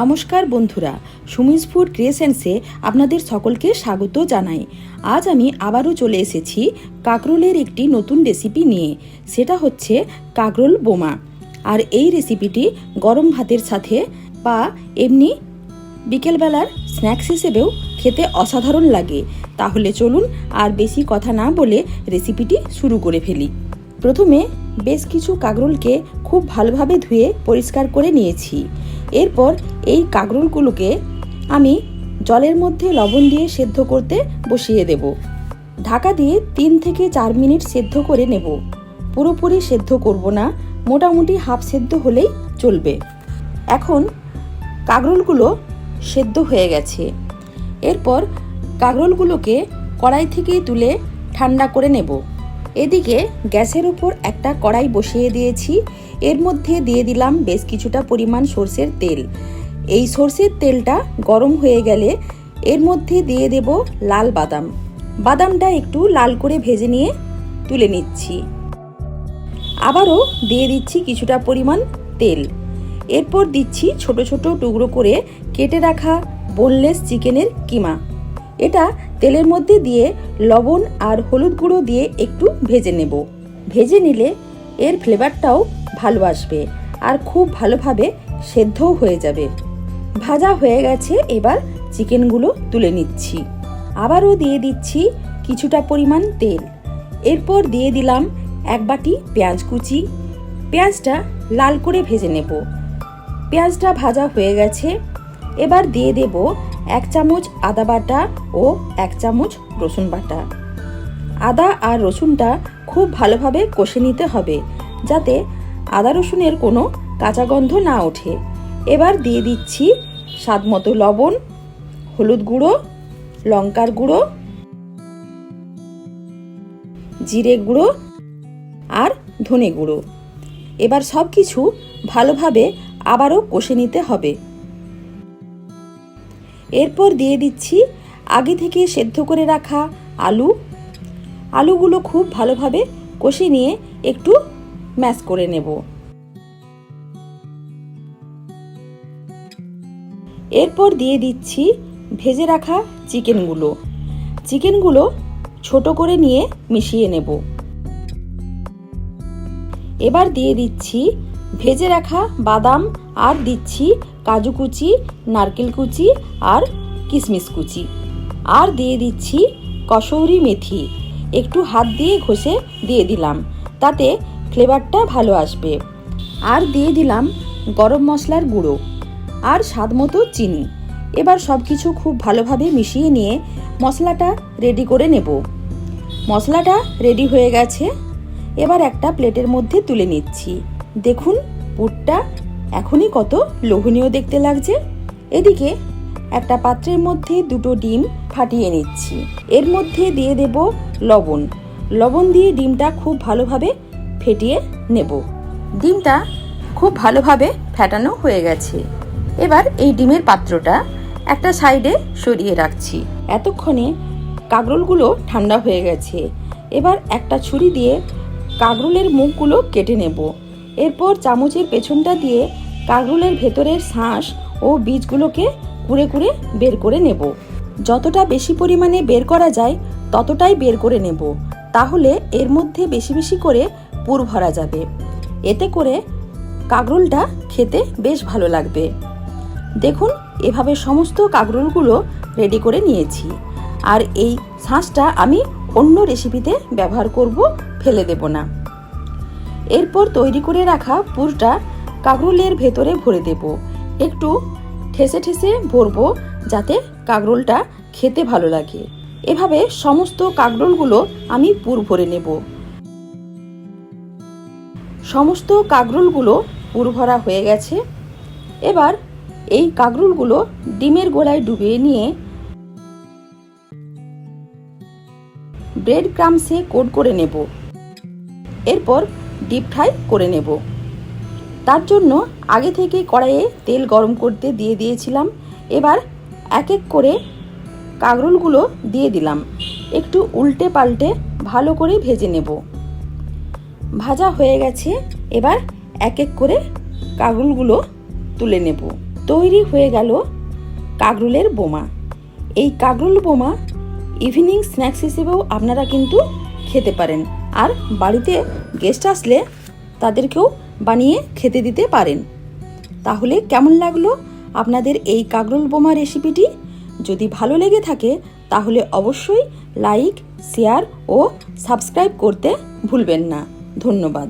নমস্কার বন্ধুরা, সুমিজ ফুড ক্রিয়েশনসে আপনাদের সকলকে স্বাগত জানাই। আজ আমি আবারও চলে এসেছি কাঁকরোলের একটি নতুন রেসিপি নিয়ে। সেটা হচ্ছে কাঁকরোল বোমা। আর এই রেসিপিটি গরম ভাতের সাথে বা এমনি বিকেলবেলার স্ন্যাক্স হিসেবেও খেতে অসাধারণ লাগে। তাহলে চলুন আর বেশি কথা না বলে রেসিপিটি শুরু করে ফেলি। প্রথমে বেশ কিছু কাঁকরোলকে খুব ভালোভাবে ধুয়ে পরিষ্কার করে নিয়েছি। এরপর এই কাঁকরোলগুলোকে আমি জলের মধ্যে লবণ দিয়ে সেদ্ধ করতে বসিয়ে দেব। ঢাকা দিয়ে 3 থেকে 4 মিনিট সেদ্ধ করে নেব। পুরোপুরি সেদ্ধ করব না, মোটামুটি হাফ সেদ্ধ হলেই চলবে। এখন কাঁকরোলগুলো সেদ্ধ হয়ে গেছে। এরপর কাঁকরোলগুলোকে কড়াই থেকে তুলে ঠান্ডা করে নেব। এদিকে গ্যাসের উপর একটা কড়াই বসিয়ে দিয়েছি। এর মধ্যে দিয়ে দিলাম বেশ কিছুটা পরিমাণ সরষের তেল। এই সরষের তেলটা গরম হয়ে গেলে এর মধ্যে দিয়ে দেব লাল বাদাম। বাদামটা একটু লাল করে ভেজে নিয়ে তুলে নিচ্ছি। আবারও দিয়ে দিচ্ছি কিছুটা পরিমাণ তেল। এরপর দিচ্ছি ছোট ছোট টুকরো করে কেটে রাখা বোনলেস চিকেনের কিমা। এটা তেলের মধ্যে দিয়ে লবণ আর হলুদ গুঁড়ো দিয়ে একটু ভেজে নেব। ভেজে নিলে এর ফ্লেভারটাও ভালো আসবে আর খুব ভালোভাবে সেদ্ধও হয়ে যাবে। ভাজা হয়ে গেছে, এবার চিকেনগুলো তুলে নিচ্ছি। আবারও দিয়ে দিচ্ছি কিছুটা পরিমাণ তেল। এরপর দিয়ে দিলাম 1 বাটি পেঁয়াজ কুচি। পেঁয়াজটা লাল করে ভেজে নেব। পেঁয়াজটা ভাজা হয়ে গেছে, এবার দিয়ে দেব 1 চামচ আদা বাটা ও 1 চামচ রসুন বাটা। আদা আর রসুনটা খুব ভালোভাবে কষে নিতে হবে, যাতে আদা রসুনের কোনো কাঁচা গন্ধ না ওঠে। এবার দিয়ে দিচ্ছি স্বাদমতো লবণ, হলুদ গুঁড়ো, লঙ্কার গুঁড়ো, জিরে গুঁড়ো আর ধনে গুঁড়ো। এবার সব কিছু ভালোভাবে আবারও কষে নিতে হবে। এরপর দিয়ে দিচ্ছি আগে থেকে সেদ্ধ করে রাখা আলুগুলো খুব ভালোভাবে কষে নিয়ে একটু ম্যাশ করে নেব। এরপর দিয়ে দিচ্ছি ভেজে রাখা চিকেনগুলো ছোট করে নিয়ে মিশিয়ে নেব। এবার দিয়ে দিচ্ছি ভেজে রাখা বাদাম আর দিচ্ছি কাজু কুচি, নারকেল কুচি আর কিশমিশ কুচি। আর দিয়ে দিচ্ছি কসৌরি মেথি। একটু হাত দিয়ে ঘষে দিয়ে দিলাম, তাতে ফ্লেভারটা ভালো আসবে। আর দিয়ে দিলাম গরম মশলার গুঁড়ো আর স্বাদমতো চিনি। এবার সব কিছু খুব ভালোভাবে মিশিয়ে নিয়ে মশলাটা রেডি করে নেব। মশলাটা রেডি হয়ে গেছে, এবার একটা প্লেটের মধ্যে তুলে নিচ্ছি। দেখুন পুরটা এখনই কত লোভনীয় দেখতে লাগছে। এদিকে একটা পাত্রের মধ্যে 2টো ডিম ফাটিয়ে নিচ্ছি। এর মধ্যে দিয়ে দেব লবণ দিয়ে ডিমটা খুব ভালোভাবে ফেটিয়ে নেব। ডিমটা খুব ভালোভাবে ফেটানো হয়ে গেছে। এবার এই ডিমের পাত্রটা একটা সাইডে সরিয়ে রাখছি। এতক্ষণে কাঁকরোলগুলো ঠান্ডা হয়ে গেছে। এবার একটা ছুরি দিয়ে কাঁকরোলের মুখগুলো কেটে নেব। এরপর চামচের পেছনটা দিয়ে কাঁকরোলের ভেতরের শাঁস ও বীজগুলোকে কুড়ে কুড়ে বের করে নেব। যতটা বেশি পরিমাণে বের করা যায় ততটাই বের করে নেব, তাহলে এর মধ্যে বেশি বেশি করে পুর ভরা যাবে। এতে করে কাঁকরোলটা খেতে বেশ ভালো লাগবে। দেখুন এভাবে সমস্ত কাঁকরোলগুলো রেডি করে নিয়েছি। আর এই শাঁসটা আমি অন্য রেসিপিতে ব্যবহার করব, ফেলে দেব না। এরপর তৈরি করে রাখা পুরটা কাঁকরোলের ভেতরে ভরে দেব। একটু ঠেসে ঠেসে ভরবো, যাতে কাঁকরোলটা খেতে ভালো লাগে। এভাবে সমস্ত কাঁকরোলগুলো আমি পুর ভরে নেব। সমস্ত কাঁকরোলগুলো পুর ভরা হয়ে গেছে। এবার এই কাঁকরোলগুলো ডিমের গোলায় ডুবিয়ে নিয়ে ব্রেড ক্রাম্বসে কোট করে নেব। এরপর ডিপ ফ্রাই করে নেব। তার জন্য আগে থেকে কড়াইয়ে তেল গরম করতে দিয়ে দিয়েছিলাম। এবার এক এক করে কাঁকরোলগুলো দিয়ে দিলাম। একটু উল্টে পাল্টে ভালো করে ভেজে নেব। ভাজা হয়ে গেছে, এবার এক এক করে কাঁকরোলগুলো তুলে নেব। তৈরি হয়ে গেল কাঁকরোলের বোমা। এই কাঁকরোল বোমা ইভিনিং স্ন্যাক্স হিসেবেও আপনারা কিন্তু খেতে পারেন, আর বাড়িতে গেস্ট আসলে তাদেরকেও বানিয়ে খেতে দিতে পারেন। তাহলে কেমন লাগলো আপনাদের এই কাঁকরোল বোমা রেসিপিটি? যদি ভালো লেগে থাকে তাহলে অবশ্যই লাইক, শেয়ার ও সাবস্ক্রাইব করতে ভুলবেন না। ধন্যবাদ।